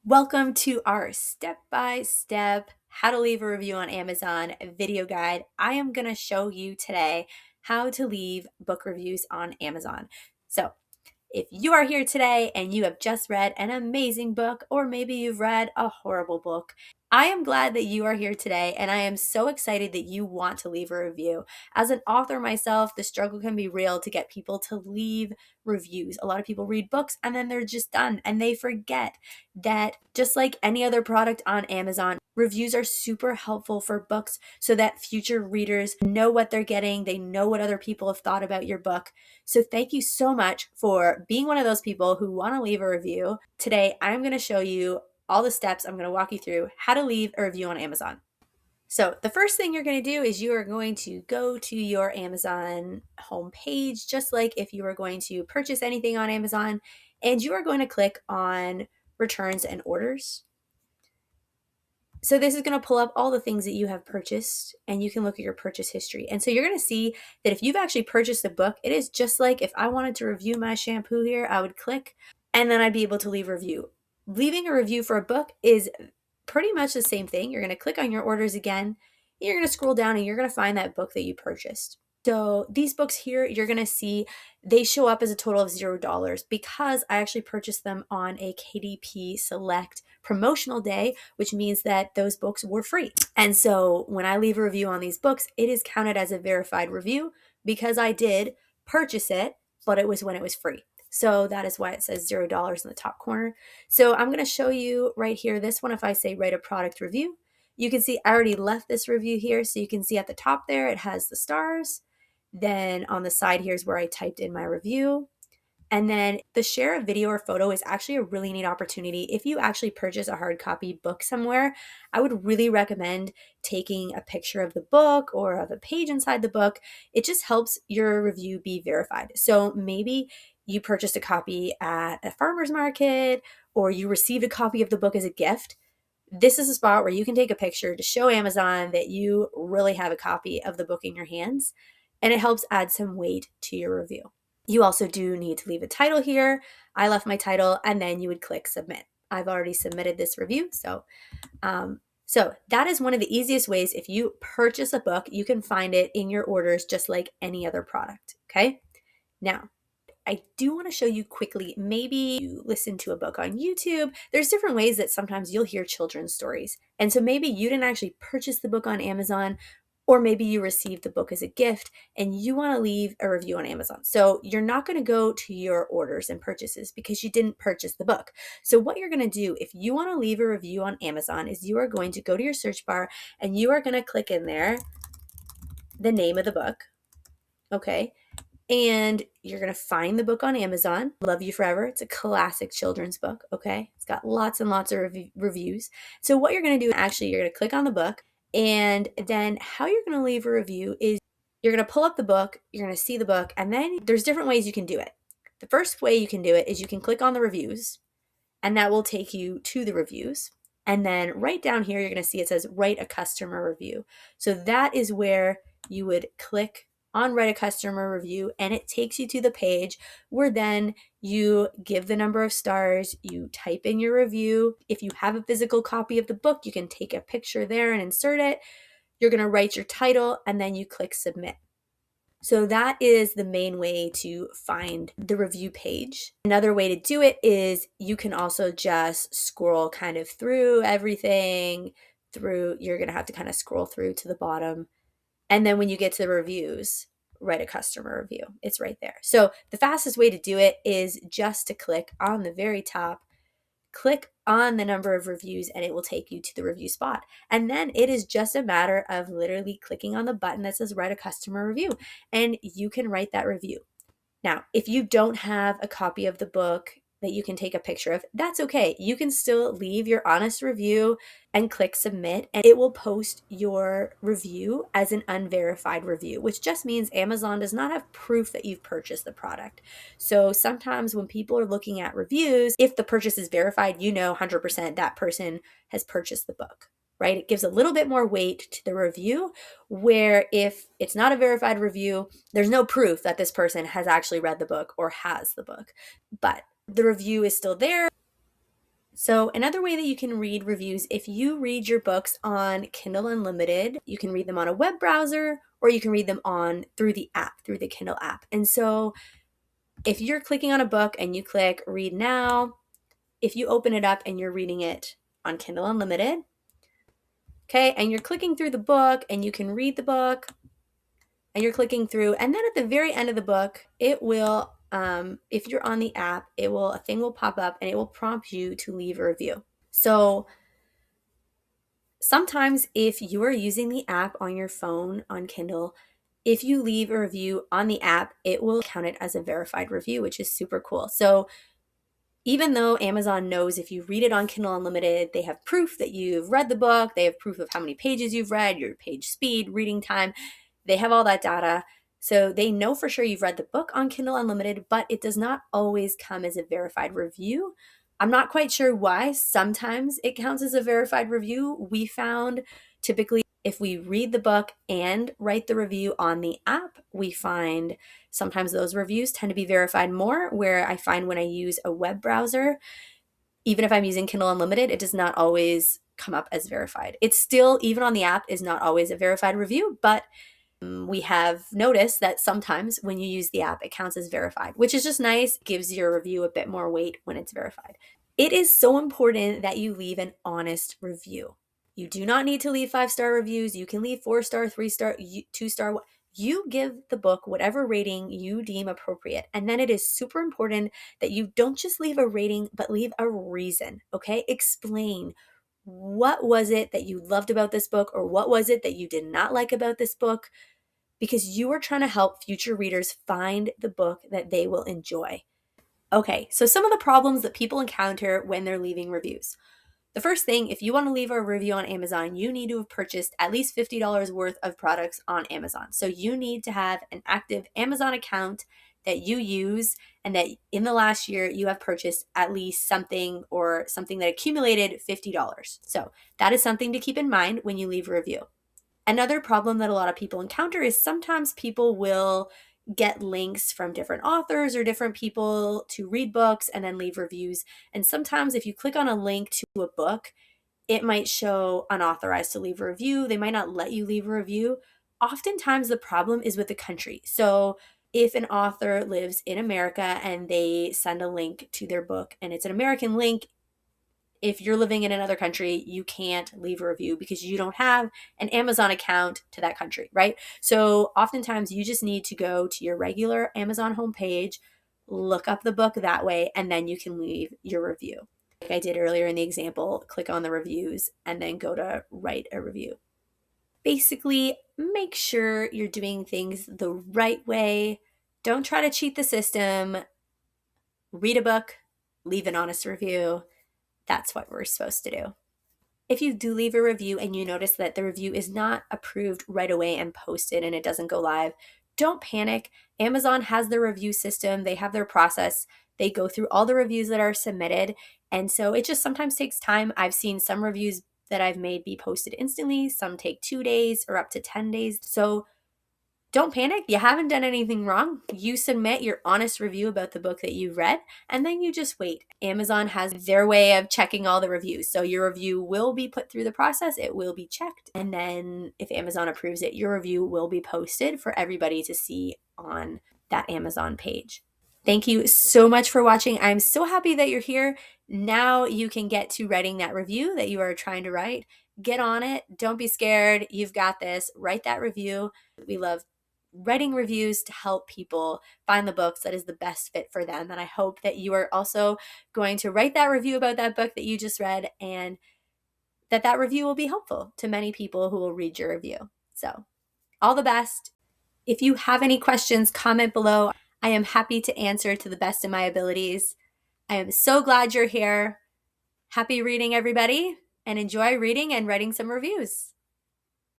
Welcome to our step-by-step how to leave a review on Amazon video guide. I am going to show you today how to leave book reviews on Amazon. So if you are here today and you have just read an amazing book, or maybe you've read a horrible book, I am glad that you are here today, and I am so excited that you want to leave a review. As an author myself, the struggle can be real to get people to leave reviews. A lot of people read books and then they're just done, and they forget that just like any other product on Amazon, reviews are super helpful for books so that future readers know what they're getting, they know what other people have thought about your book. So thank you so much for being one of those people who want to leave a review. Today, I'm going to show you all the steps. I'm going to walk you through how to leave a review on Amazon. So the first thing you're going to do is you are going to go to your Amazon homepage, just like if you were going to purchase anything on Amazon, and you are going to click on returns and orders. So this is going to pull up all the things that you have purchased, and you can look at your purchase history. And so you're going to see that if you've actually purchased a book, it is just like if I wanted to review my shampoo here, I would click and then I'd be able to leave a review. Leaving a review for a book is pretty much the same thing. You're going to click on your orders again, you're going to scroll down, and you're going to find that book that you purchased. So these books here, you're going to see they show up as a total of $0 because I actually purchased them on a KDP Select promotional day, which means that those books were free. And so when I leave a review on these books, it is counted as a verified review because I did purchase it, but it was when it was free. So that is why it says $0 in the top corner. So I'm going to show you right here, this one, if I say write a product review, you can see I already left this review here. So you can see at the top there, it has the stars. Then on the side here is where I typed in my review. And then the share a video or photo is actually a really neat opportunity. If you actually purchase a hard copy book somewhere, I would really recommend taking a picture of the book or of a page inside the book. It just helps your review be verified. So maybe you purchased a copy at a farmer's market, or you received a copy of the book as a gift. This is a spot where you can take a picture to show Amazon that you really have a copy of the book in your hands, and it helps add some weight to your review. You also do need to leave a title here. I left my title, and then you would click submit. I've already submitted this review. So that is one of the easiest ways. If you purchase a book, you can find it in your orders just like any other product. Okay. Now, I do want to show you quickly, maybe you listen to a book on YouTube. There's different ways that sometimes you'll hear children's stories. And so maybe you didn't actually purchase the book on Amazon, or maybe you received the book as a gift and you want to leave a review on Amazon. So you're not going to go to your orders and purchases because you didn't purchase the book. So what you're going to do if you want to leave a review on Amazon is you are going to go to your search bar and you are going to click in there the name of the book. Okay. And you're going to find the book on Amazon. Love You Forever. It's a classic children's book. Okay. It's got lots and lots of reviews. So what you're going to do, actually, you're going to click on the book. And then how you're going to leave a review is you're going to pull up the book. You're going to see the book. And then there's different ways you can do it. The first way you can do it is you can click on the reviews, and that will take you to the reviews. And then right down here, you're going to see it says write a customer review. So that is where you would click on write a customer review, and it takes you to the page where then you give the number of stars, you type in your review. If you have a physical copy of the book, you can take a picture there and insert it. You're going to write your title, and then you click submit. So that is the main way to find the review page. Another way to do it is you can also just scroll kind of through everything you're going to have to kind of scroll through to the bottom. And then when you get to the reviews, write a customer review. It's right there. So the fastest way to do it is just to click on the very top, click on the number of reviews, and it will take you to the review spot. And then it is just a matter of literally clicking on the button that says write a customer review, and you can write that review. Now, if you don't have a copy of the book that you can take a picture of, that's okay. You can still leave your honest review and click submit, and it will post your review as an unverified review, which just means Amazon does not have proof that you've purchased the product. So sometimes when people are looking at reviews, if the purchase is verified, you know 100% that person has purchased the book, right? It gives a little bit more weight to the review, where if it's not a verified review, there's no proof that this person has actually read the book or has the book. But the review is still there. So another way that you can read reviews, if you read your books on Kindle Unlimited, you can read them on a web browser or you can read them on through the app, through the Kindle app. And so if you're clicking on a book and you click read now, if you open it up and you're reading it on Kindle Unlimited, okay, and you're clicking through the book and you can read the book and you're clicking through, and then at the very end of the book, it will, if you're on the app, a thing will pop up and it will prompt you to leave a review. So sometimes if you are using the app on your phone on Kindle, if you leave a review on the app, it will count it as a verified review, which is super cool. So even though Amazon knows if you read it on Kindle Unlimited, they have proof that you've read the book, they have proof of how many pages you've read, your page speed, reading time, they have all that data. So they know for sure you've read the book on Kindle Unlimited, but it does not always come as a verified review. I'm not quite sure why. Sometimes it counts as a verified review. We found typically if we read the book and write the review on the app, we find sometimes those reviews tend to be verified more, where I find when I use a web browser, even if I'm using Kindle Unlimited, it does not always come up as verified. It's still, even on the app, is not always a verified review, but we have noticed that sometimes when you use the app, it counts as verified, which is just nice, gives your review a bit more weight when it's verified. It is so important that you leave an honest review. You do not need to leave 5-star reviews. You can leave 4-star, 3-star, 2-star. You give the book whatever rating you deem appropriate. And then it is super important that you don't just leave a rating, but leave a reason, okay? Explain what was it that you loved about this book, or what was it that you did not like about this book, because you are trying to help future readers find the book that they will enjoy. Okay, so some of the problems that people encounter when they're leaving reviews. The first thing, if you want to leave a review on Amazon, you need to have purchased at least $50 worth of products on Amazon. So you need to have an active Amazon account that you use, and that in the last year you have purchased at least something that accumulated $50. So that is something to keep in mind when you leave a review. Another problem that a lot of people encounter is sometimes people will get links from different authors or different people to read books and then leave reviews. And sometimes if you click on a link to a book, it might show unauthorized to leave a review. They might not let you leave a review. Oftentimes the problem is with the country. So if an author lives in America and they send a link to their book and it's an American link, if you're living in another country, you can't leave a review because you don't have an Amazon account to that country, right? So oftentimes you just need to go to your regular Amazon homepage, look up the book that way, and then you can leave your review. Like I did earlier in the example, click on the reviews and then go to write a review. Basically, make sure you're doing things the right way. Don't try to cheat the system. Read a book, leave an honest review. That's what we're supposed to do. If you do leave a review and you notice that the review is not approved right away and posted and it doesn't go live, don't panic. Amazon has their review system, they have their process. They go through all the reviews that are submitted. And so it just sometimes takes time. I've seen some reviews that I've made be posted instantly, some take 2 days or up to 10 days. So don't panic. You haven't done anything wrong. You submit your honest review about the book that you read, and then you just wait. Amazon has their way of checking all the reviews. So your review will be put through the process. It will be checked. And then if Amazon approves it, your review will be posted for everybody to see on that Amazon page. Thank you so much for watching. I'm so happy that you're here. Now you can get to writing that review that you are trying to write. Get on it. Don't be scared. You've got this. Write that review. We love writing reviews to help people find the books that is the best fit for them. And I hope that you are also going to write that review about that book that you just read, and that review will be helpful to many people who will read your review. So all the best. If you have any questions, comment below. I am happy to answer to the best of my abilities. I am so glad you're here. Happy reading, everybody, and enjoy reading and writing some reviews.